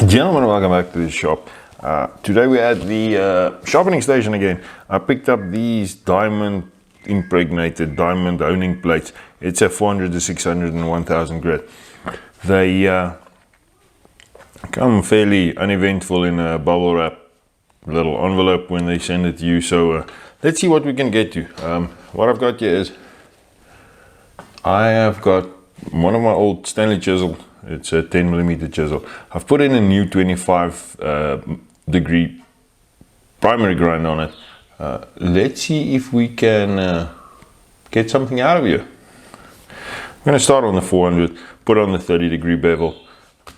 Gentlemen, welcome back to the shop. Today we're at the sharpening station again. I picked up these diamond impregnated diamond honing plates. It's a 400 to 600 and 1000 grit. They come fairly uneventful in a bubble wrap little envelope when they send it to you. So let's see what we can get to. What I've got here is I have got one of my old Stanley chisel. It's a 10mm chisel. I've put in a new 25 degree primary grind on it. Let's see if we can get something out of here. I'm going to start on the 400, put on the 30-degree bevel,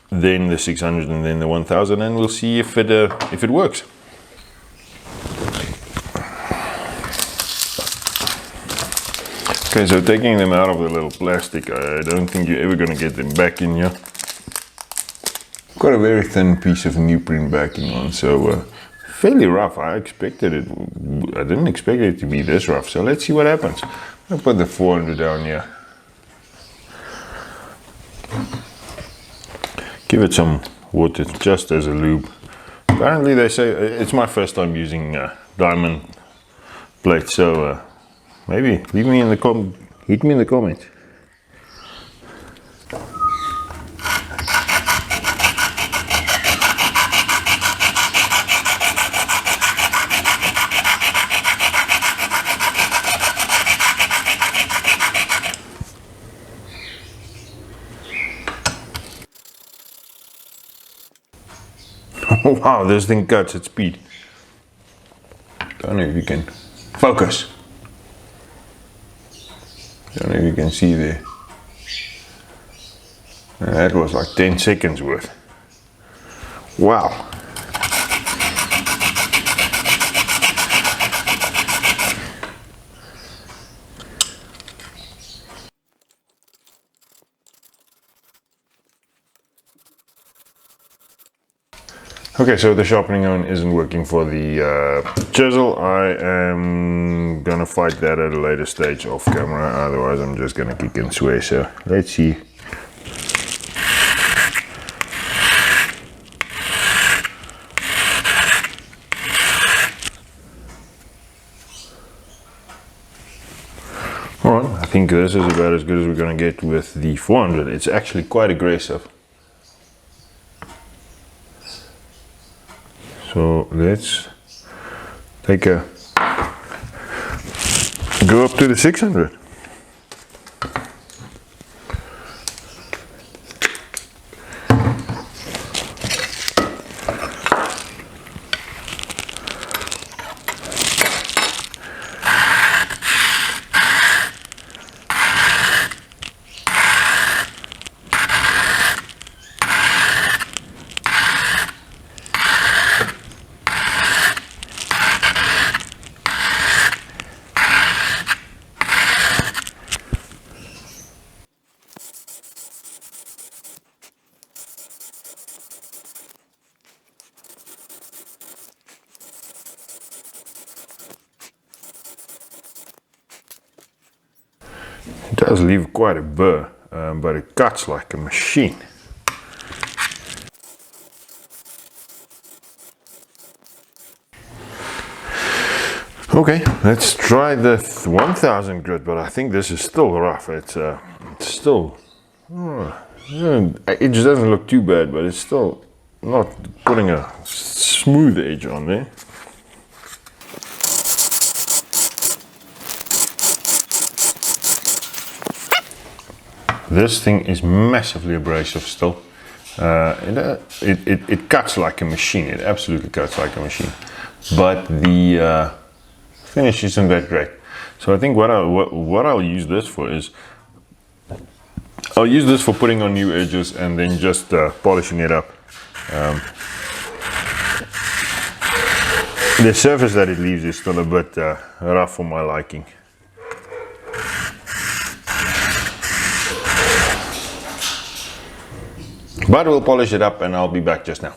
then the 600 and then the 1000, and we'll see if it works. Okay, so taking them out of the little plastic, I don't think you're ever going to get them back in here. Got a very thin piece of neoprene backing on, so fairly rough. I didn't expect it to be this rough, so let's see what happens. I'll put the 400 down here. Give it some water just as a lube. Apparently they say, it's my first time using diamond plates, so maybe hit me in the comments. Wow, this thing cuts at speed. Don't know if you can focus. Don't know if you can see there. And that was like 10 seconds worth. Wow. Okay, so the sharpening iron isn't working for the chisel. I am gonna fight that at a later stage off camera, otherwise I'm just gonna kick and swear. So let's see. Alright, I think this is about as good as we're gonna get with the 400. It's actually quite aggressive. So let's take go up to the 600. It does leave quite a burr, but it cuts like a machine. Okay, let's try the 1000 grit, but I think this is still rough. It's still, it just doesn't look too bad, but it's still not putting a smooth edge on there. This thing is massively abrasive still. It cuts like a machine. It absolutely cuts like a machine. But the finish isn't that great. So I think what I'll use this for is I'll use this for putting on new edges and then just polishing it up. The surface that it leaves is still a bit rough for my liking. But we'll polish it up and I'll be back just now.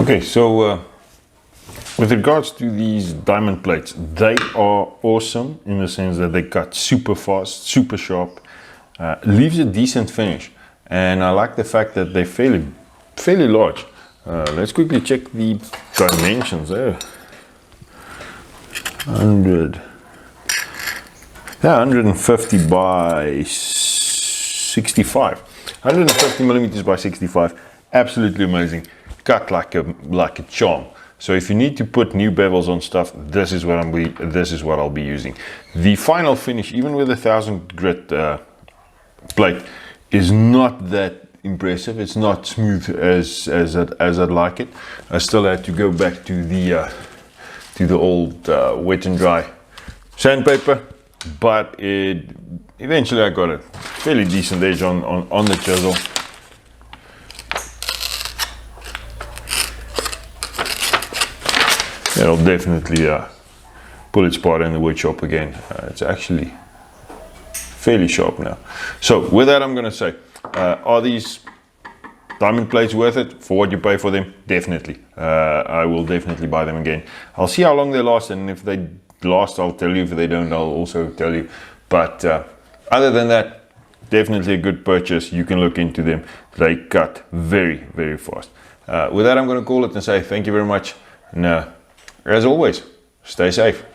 Okay, so with regards to these diamond plates, they are awesome in the sense that they cut super fast, super sharp, leaves a decent finish, and I like the fact that they're fairly large. Let's quickly check the dimensions there. 150 by 65. 150 millimeters by 65. Absolutely amazing. Cut like a charm. So if you need to put new bevels on stuff, this is what I'll be using. The final finish, even with a 1000 grit plate, is not that impressive. It's not smooth as I'd like it. I still had to go back to the old wet and dry sandpaper, but eventually I got a fairly decent edge on the chisel. It'll definitely pull its part in the wood shop again. It's actually fairly sharp now. So with that, I'm gonna say, are these diamond plates worth it for what you pay for them? Definitely. I will definitely buy them again. I'll see how long they last, and if they last, I'll tell you. If they don't, I'll also tell you. But other than that, definitely a good purchase. You can look into them. They cut very, very fast. With that, I'm going to call it and say thank you very much. And as always, stay safe.